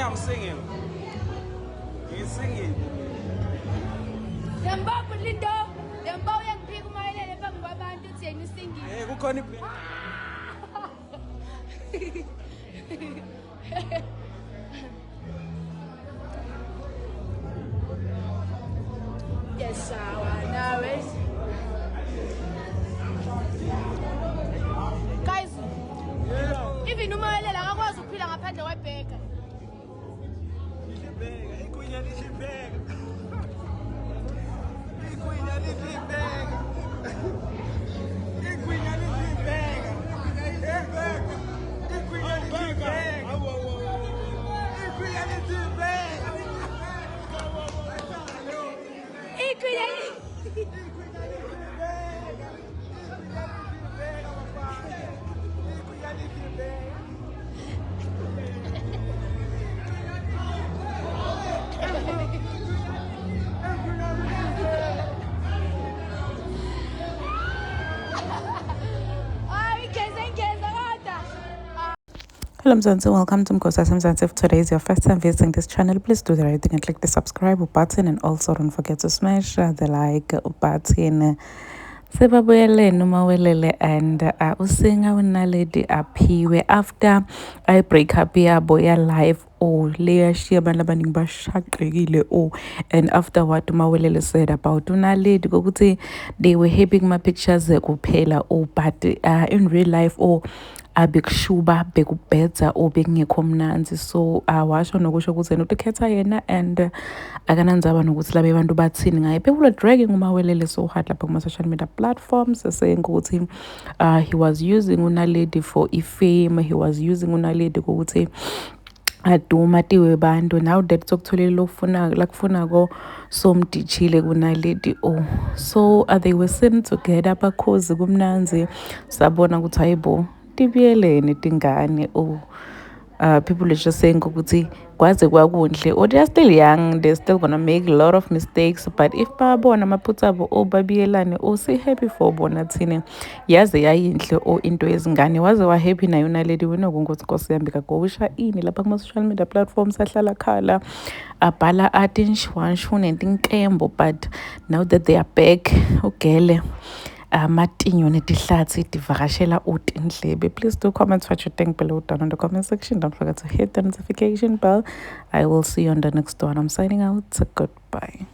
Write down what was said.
I'm singing. He's singing. Hey, who can you Yes, I know it. Guys, even umayelela akakwazi ukuphila ngaphandle kwebheka. Hello Mzansi, welcome to Mkosi Mzansi. If today is your first time visiting this channel, please do the right thing and click the subscribe button, and also don't forget to smash the like button. Sebabuyele numawelele and usinga unaledi aphiwe after I break up yabo ya live leya shiya abantu abaningi bashaqekile and after what umawelele said about unaledi kokuthi they were happy my pictures kuphela but in real life abekushuba bekubhedza bekungekho mnanzi, so washo nokusho ukuthi yena ukhetha yena and akanandzaba nokuthi labe bantu bathini ngaye. People are dragging umawelele so hard lapha kuma-social media platforms saying ukuthi he was using unaledi for ifame, he was using unaledi kokuthi aduma tiwe bantu. Now that sokutholela lakufunako somdichile kunaledi so they were sitting together bakhozi kumnanzi, sabona ukuthi hayibo tibiyelene tingane people are just saying ukuthi kwaze kwakundle they're still young, they're still gonna make a lot of mistakes, but if babona amaphutha abo babiyelane si happy for bona thina yaze yayinhle into yezingane. Waze wa happy nayo unaledi wena ukuthi Nkosi yami kagowisha ini lapha kuma-social media platforms ahlala khala abhala athi nshwanshu nentinkembo, but now that they are back ugele matinyo netihlathi tivakashela utindlebe. Please do comment what you think below down in the comment section. Don't forget to hit the notification bell. I will see you on the next one. I'm signing out. Goodbye.